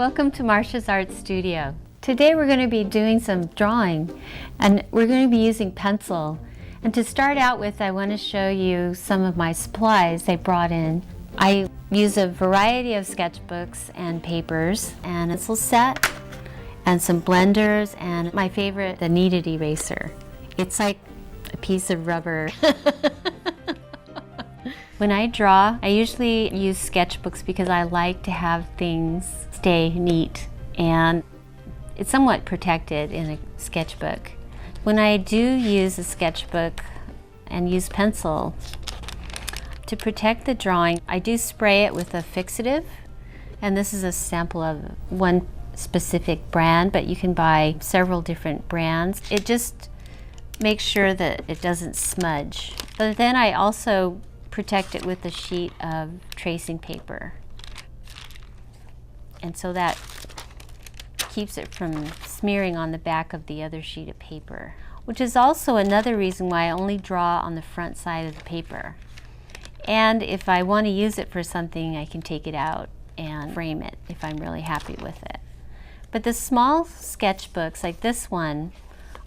Welcome to Marsha's Art Studio. Today we're going to be doing some drawing, and we're going to be using pencil. And to start out with, I want to show you some of my supplies I brought in. I use a variety of sketchbooks and papers and a pencil set and some blenders and my favorite, the kneaded eraser. It's like a piece of rubber. When I draw, I usually use sketchbooks because I like to have things stay neat and it's somewhat protected in a sketchbook. When I do use a sketchbook and use pencil, to protect the drawing, I do spray it with a fixative, and this is a sample of one specific brand, but you can buy several different brands. It just makes sure that it doesn't smudge. But then I also protect it with a sheet of tracing paper. And so that keeps it from smearing on the back of the other sheet of paper, which is also another reason why I only draw on the front side of the paper. And if I want to use it for something, I can take it out and frame it if I'm really happy with it. But the small sketchbooks like this one,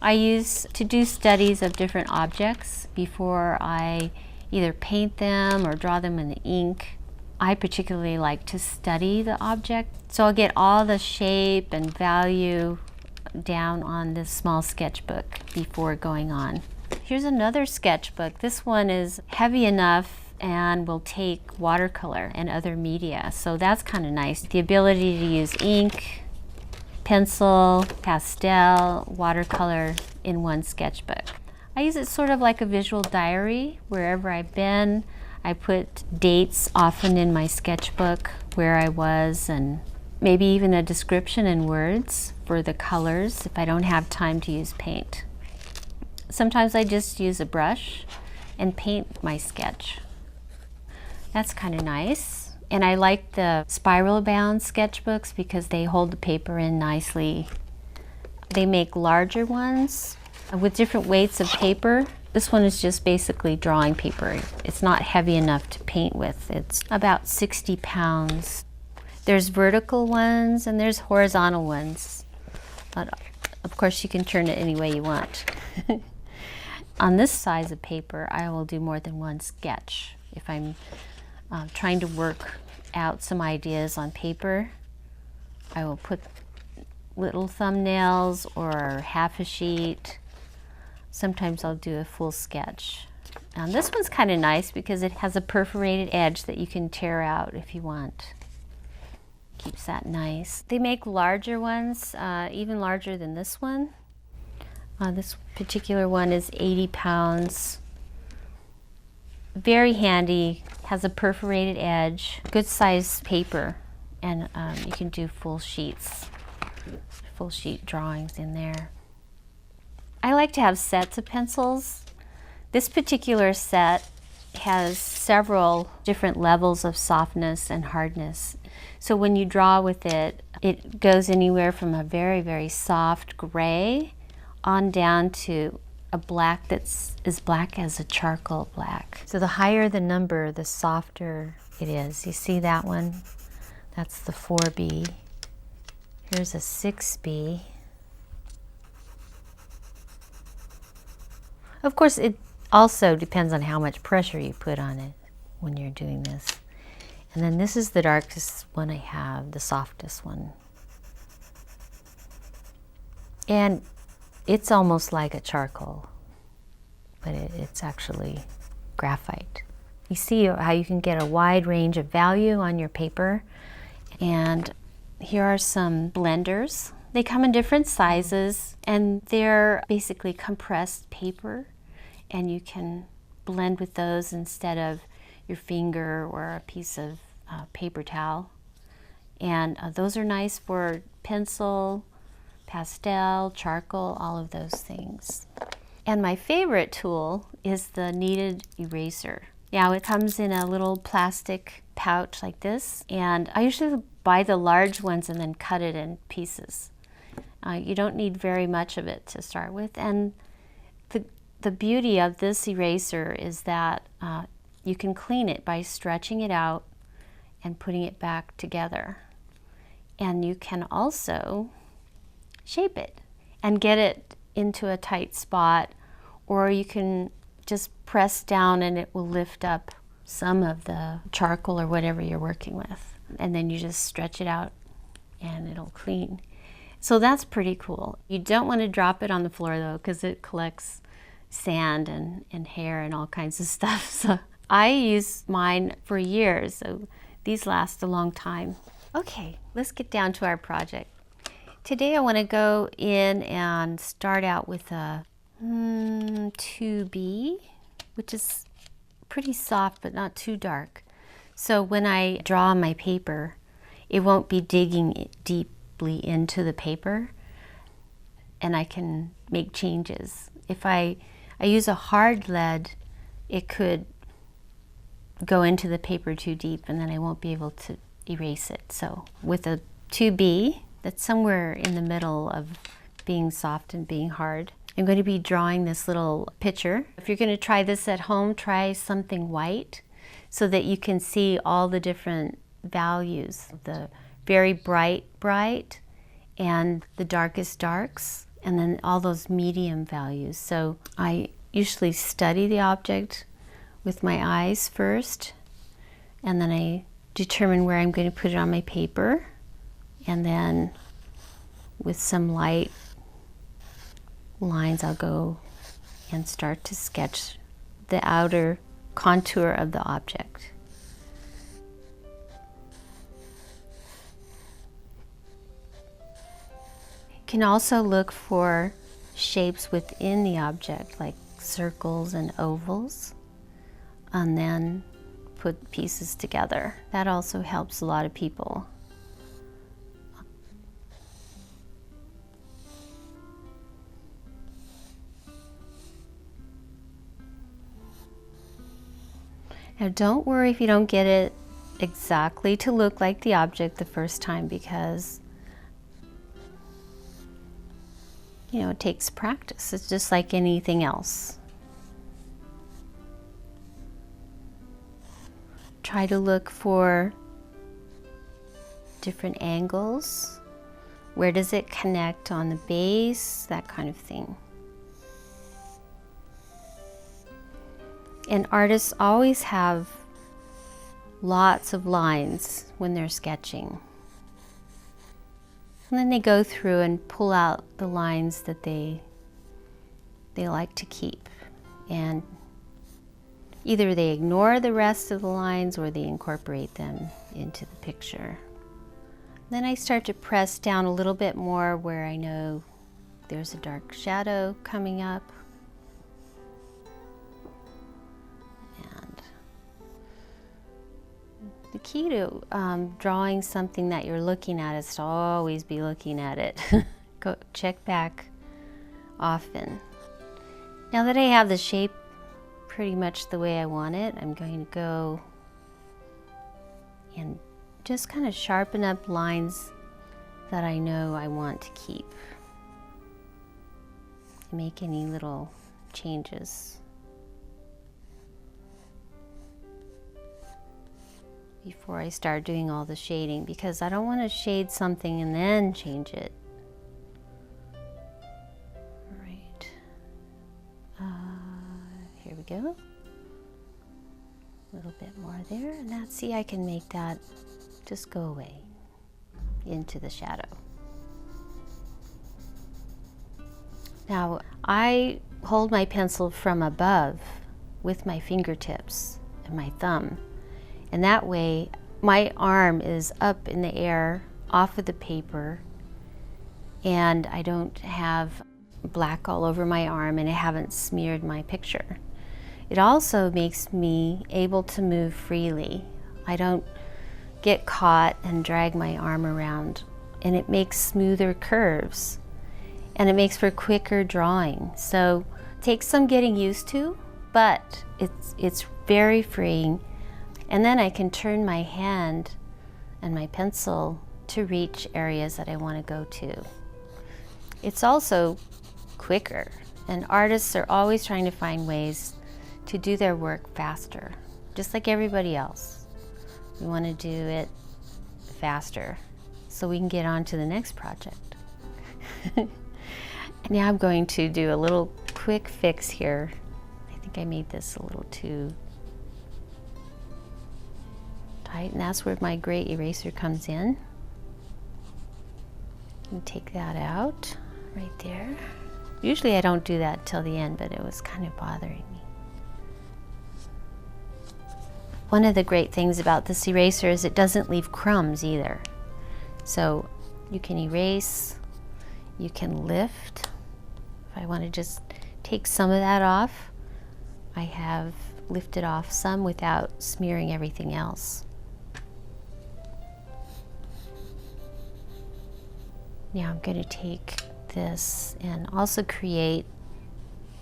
I use to do studies of different objects before I either paint them or draw them in the ink. I particularly like to study the object, so I'll get all the shape and value down on this small sketchbook before going on. Here's another sketchbook. This one is heavy enough and will take watercolor and other media, so that's kind of nice. The ability to use ink, pencil, pastel, watercolor in one sketchbook. I use it sort of like a visual diary. Wherever I've been, I put dates often in my sketchbook, where I was, and maybe even a description in words for the colors if I don't have time to use paint. Sometimes I just use a brush and paint my sketch. That's kind of nice. And I like the spiral bound sketchbooks because they hold the paper in nicely. They make larger ones with different weights of paper. This one is just basically drawing paper. It's not heavy enough to paint with. It's about 60 pounds. There's vertical ones and there's horizontal ones. But of course you can turn it any way you want. On this size of paper, I will do more than one sketch. If I'm trying to work out some ideas on paper, I will put little thumbnails or half a sheet. Sometimes I'll do a full sketch. And this one's kind of nice because it has a perforated edge that you can tear out if you want. Keeps that nice. They make larger ones, even larger than this one. This particular one is 80 pounds. Very handy, has a perforated edge, good size paper, and you can do full sheets, full sheet drawings in there. I like to have sets of pencils. This particular set has several different levels of softness and hardness. So when you draw with it, it goes anywhere from a very, very soft gray on down to a black that's as black as a charcoal black. So the higher the number, the softer it is. You see that one? That's the 4B. Here's a 6B. Of course, it also depends on how much pressure you put on it when you're doing this. And then this is the darkest one I have, the softest one. And it's almost like a charcoal, but it's actually graphite. You see how you can get a wide range of value on your paper. And here are some blenders. They come in different sizes and they're basically compressed paper, and you can blend with those instead of your finger or a piece of paper towel. And those are nice for pencil, pastel, charcoal, all of those things. And my favorite tool is the kneaded eraser. Now it comes in a little plastic pouch like this, and I usually buy the large ones and then cut it in pieces. You don't need very much of it to start with, and the beauty of this eraser is that you can clean it by stretching it out and putting it back together. And you can also shape it and get it into a tight spot, or you can just press down and it will lift up some of the charcoal or whatever you're working with. And then you just stretch it out and it'll clean. So that's pretty cool. You don't want to drop it on the floor though, because it collects sand and hair and all kinds of stuff. So I use mine for years, so these last a long time. Okay, let's get down to our project. Today I want to go in and start out with a 2B, which is pretty soft but not too dark. So when I draw on my paper, it won't be digging deeply into the paper, and I can make changes. If I use a hard lead, it could go into the paper too deep and then I won't be able to erase it. So with a 2B, that's somewhere in the middle of being soft and being hard, I'm going to be drawing this little picture. If you're going to try this at home, try something white so that you can see all the different values, the very bright, and the darkest darks, and then all those medium values. So I usually study the object with my eyes first, and then I determine where I'm going to put it on my paper, and then with some light lines I'll go and start to sketch the outer contour of the object. You can also look for shapes within the object, like circles and ovals, and then put pieces together. That also helps a lot of people. Now don't worry if you don't get it exactly to look like the object the first time, because it takes practice. It's just like anything else. Try to look for different angles. Where does it connect on the base? That kind of thing. And artists always have lots of lines when they're sketching. And then they go through and pull out the lines that they like to keep. And either they ignore the rest of the lines or they incorporate them into the picture. Then I start to press down a little bit more where I know there's a dark shadow coming up. The key to drawing something that you're looking at is to always be looking at it. Go check back often. Now that I have the shape pretty much the way I want it, I'm going to go and just kind of sharpen up lines that I know I want to keep. Make any little changes before I start doing all the shading, because I don't want to shade something and then change it. All right. Here we go. A little bit more there, and that's, see, I can make that just go away into the shadow. Now, I hold my pencil from above with my fingertips and my thumb. And that way, my arm is up in the air off of the paper, and I don't have black all over my arm, and I haven't smeared my picture. It also makes me able to move freely. I don't get caught and drag my arm around, and it makes smoother curves, and it makes for quicker drawing. So it takes some getting used to, but it's very freeing. And then I can turn my hand and my pencil to reach areas that I want to go to. It's also quicker, and artists are always trying to find ways to do their work faster, just like everybody else. We want to do it faster. so we can get on to the next project. And now I'm going to do a little quick fix here. I think I made this a little too tight, and that's where my gray eraser comes in. And take that out right there. Usually I don't do that till the end, but it was kind of bothering me. One of the great things about this eraser is it doesn't leave crumbs either. So you can erase, you can lift. If I want to just take some of that off, I have lifted off some without smearing everything else. Now I'm going to take this and also create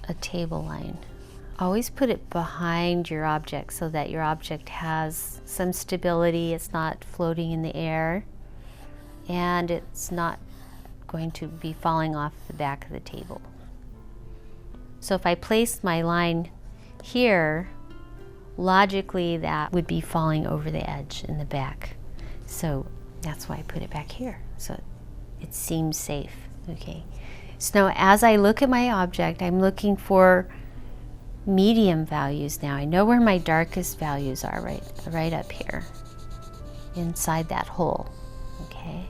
a table line. Always put it behind your object so that your object has some stability, it's not floating in the air, and it's not going to be falling off the back of the table. So if I place my line here, logically that would be falling over the edge in the back. So that's why I put it back here, so it seems safe. Okay, so now as I look at my object, I'm looking for medium values now. I know where my darkest values are, right up here inside that hole. Okay,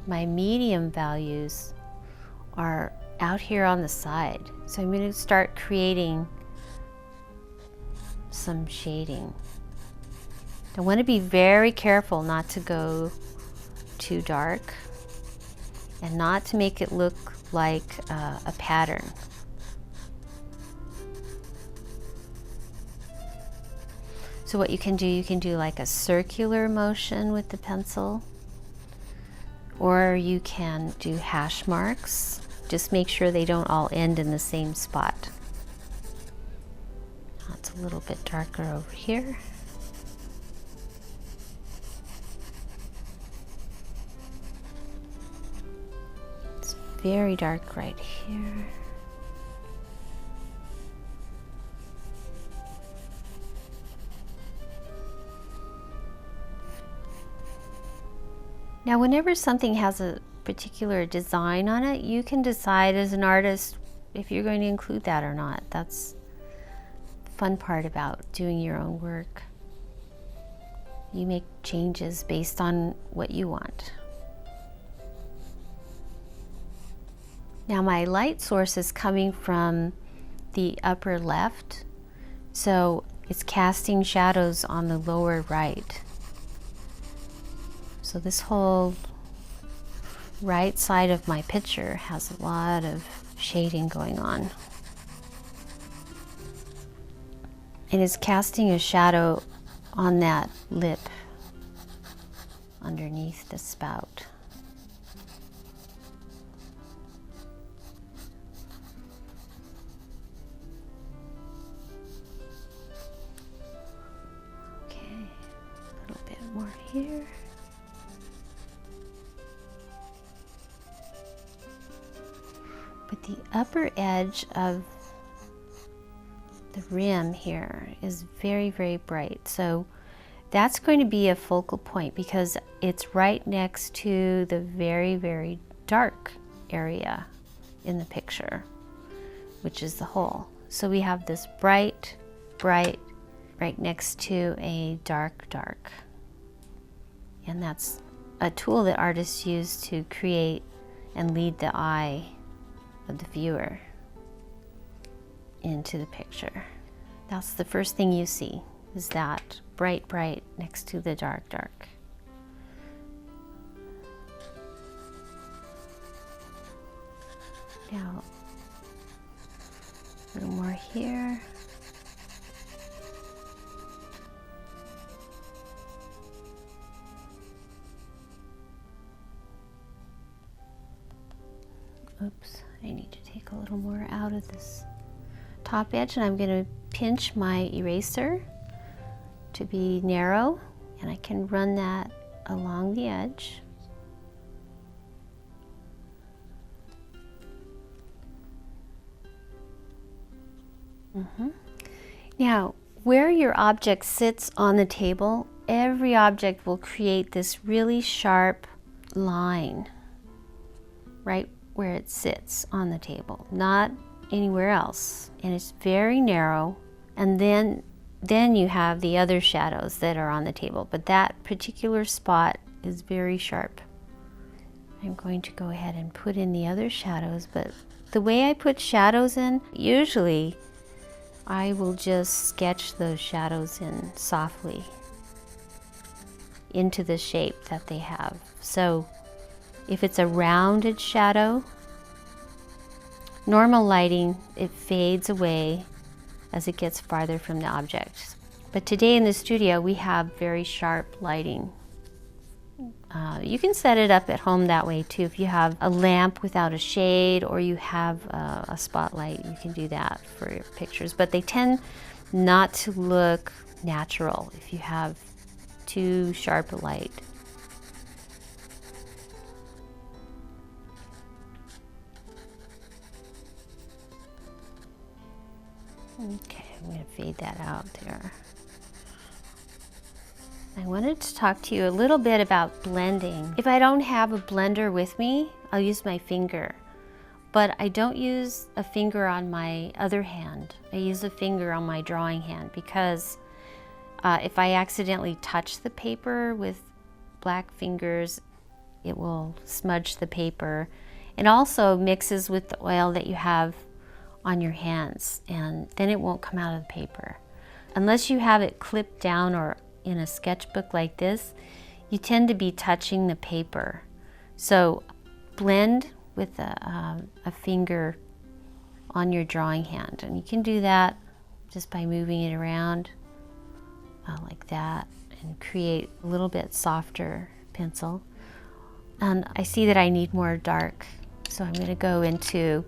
my medium values are out here on the side, so I'm going to start creating some shading. I want to be very careful not to go too dark and not to make it look like a pattern. So what you can do like a circular motion with the pencil, or you can do hash marks. Just make sure they don't all end in the same spot. Now it's a little bit darker over here. It's very dark right here. Now, whenever something has a particular design on it, you can decide as an artist if you're going to include that or not. That's the fun part about doing your own work. You make changes based on what you want. Now, my light source is coming from the upper left, so it's casting shadows on the lower right. So this whole right side of my picture has a lot of shading going on. And it's casting a shadow on that lip underneath the spout. Okay, a little bit more here. But the upper edge of the rim here is very, very bright. So that's going to be a focal point because it's right next to the very, very dark area in the picture, which is the hole. So we have this bright, bright, right next to a dark, dark. And that's a tool that artists use to create and lead the eye of the viewer into the picture. That's the first thing you see, is that bright, bright next to the dark, dark. Now, a little more here. Oops, I need to take a little more out of this top edge, and I'm going to pinch my eraser to be narrow, and I can run that along the edge. Now, where your object sits on the table, every object will create this really sharp line right where it sits on the table, not anywhere else. And it's very narrow. And then you have the other shadows that are on the table, but that particular spot is very sharp. I'm going to go ahead and put in the other shadows, but the way I put shadows in, usually I will just sketch those shadows in softly into the shape that they have. So if it's a rounded shadow, normal lighting, it fades away as it gets farther from the object. But today in the studio, we have very sharp lighting. You can set it up at home that way too. If you have a lamp without a shade, or you have a spotlight, you can do that for your pictures. But they tend not to look natural if you have too sharp a light. Okay, I'm going to fade that out there. I wanted to talk to you a little bit about blending. If I don't have a blender with me, I'll use my finger. But I don't use a finger on my other hand. I use a finger on my drawing hand because if I accidentally touch the paper with black fingers, it will smudge the paper. It also mixes with the oil that you have on your hands, and then it won't come out of the paper. Unless you have it clipped down or in a sketchbook like this, you tend to be touching the paper. So blend with a finger on your drawing hand, and you can do that just by moving it around like that, and create a little bit softer pencil. And I see that I need more dark, so I'm going to go into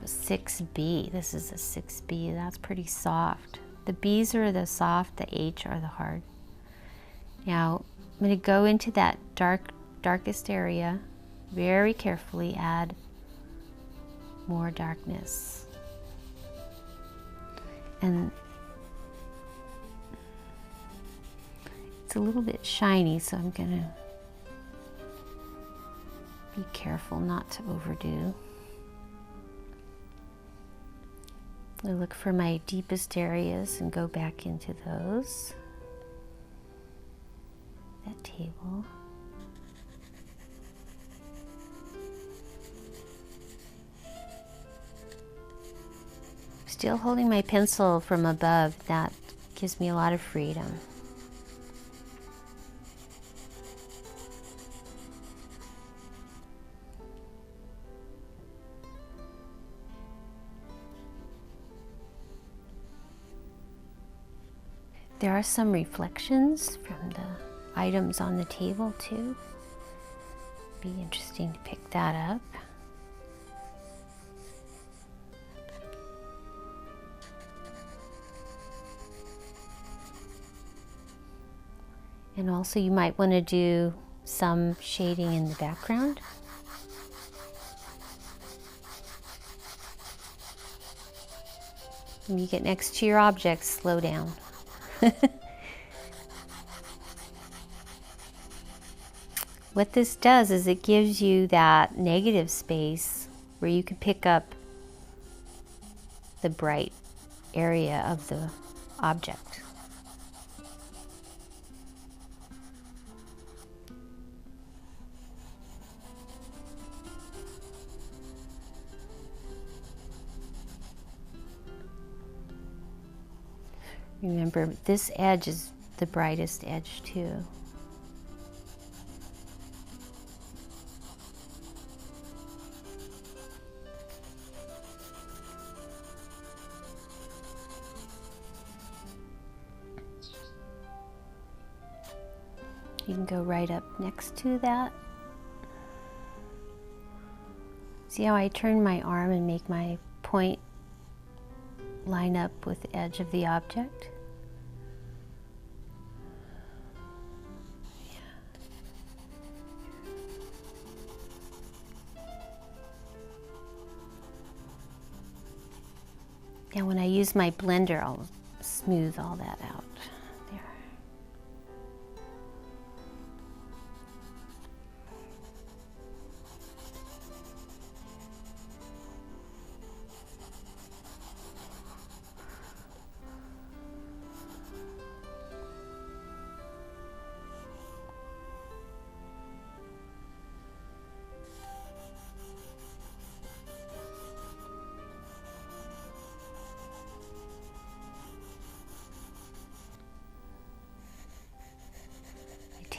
6B. This is a 6B. That's pretty soft. The B's are the soft, the H are the hard. Now I'm going to go into that darkest area, very carefully add more darkness. And it's a little bit shiny, so I'm going to be careful not to overdo. I look for my deepest areas and go back into those. That table. Still holding my pencil from above, that gives me a lot of freedom. There are some reflections from the items on the table too. Be interesting to pick that up. And also you might want to do some shading in the background. When you get next to your objects, slow down. What this does is it gives you that negative space where you can pick up the bright area of the object. Remember, this edge is the brightest edge too. You can go right up next to that. See how I turn my arm and make my point line up with the edge of the object? Now when I use my blender, I'll smooth all that out. There.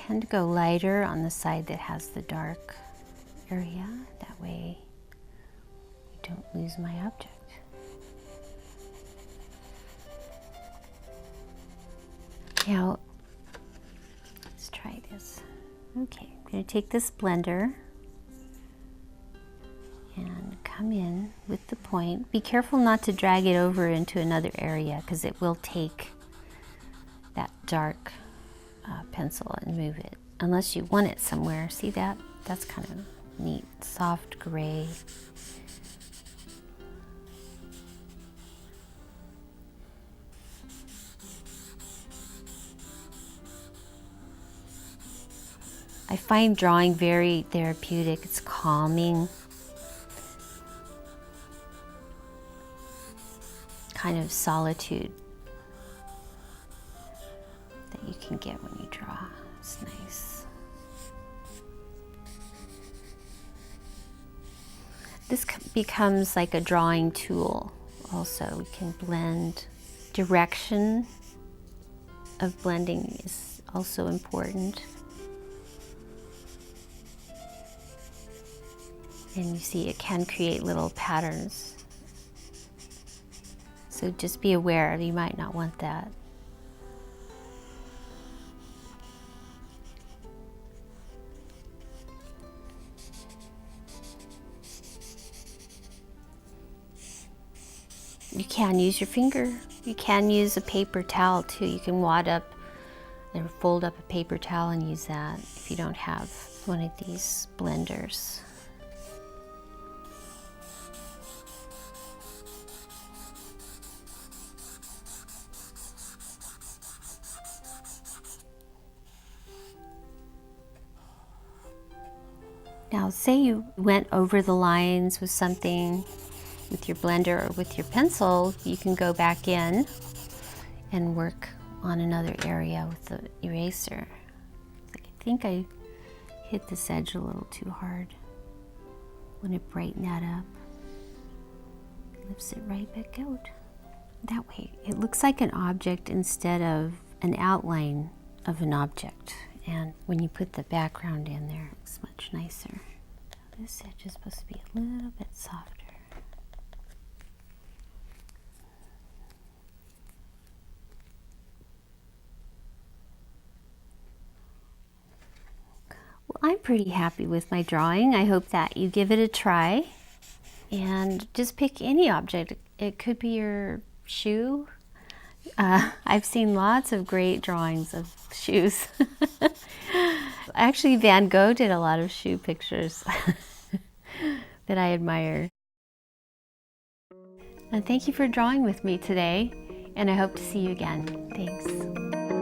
tend to go lighter on the side that has the dark area. That way I don't lose my object. Now, let's try this. Okay, I'm going to take this blender and come in with the point. Be careful not to drag it over into another area because it will take that dark pencil and move it, unless you want it somewhere. See that? That's kind of neat, soft gray. I find drawing very therapeutic. It's calming. Kind of solitude that you can get when you draw. It's nice. This becomes like a drawing tool also. We can blend. Direction of blending is also important. And you see it can create little patterns. So just be aware, you might not want that. You can use your finger. You can use a paper towel too. You can wad up or fold up a paper towel and use that if you don't have one of these blenders. Now, say you went over the lines with something with your blender or with your pencil, you can go back in and work on another area with the eraser. I think I hit this edge a little too hard. I want to brighten that up. Lifts it right back out. That way, it looks like an object instead of an outline of an object. And when you put the background in there, it's much nicer. This edge is supposed to be a little bit softer. Well, I'm pretty happy with my drawing. I hope that you give it a try. And just pick any object. It could be your shoe. I've seen lots of great drawings of shoes. Actually, Van Gogh did a lot of shoe pictures that I admire. And thank you for drawing with me today, and I hope to see you again. Thanks.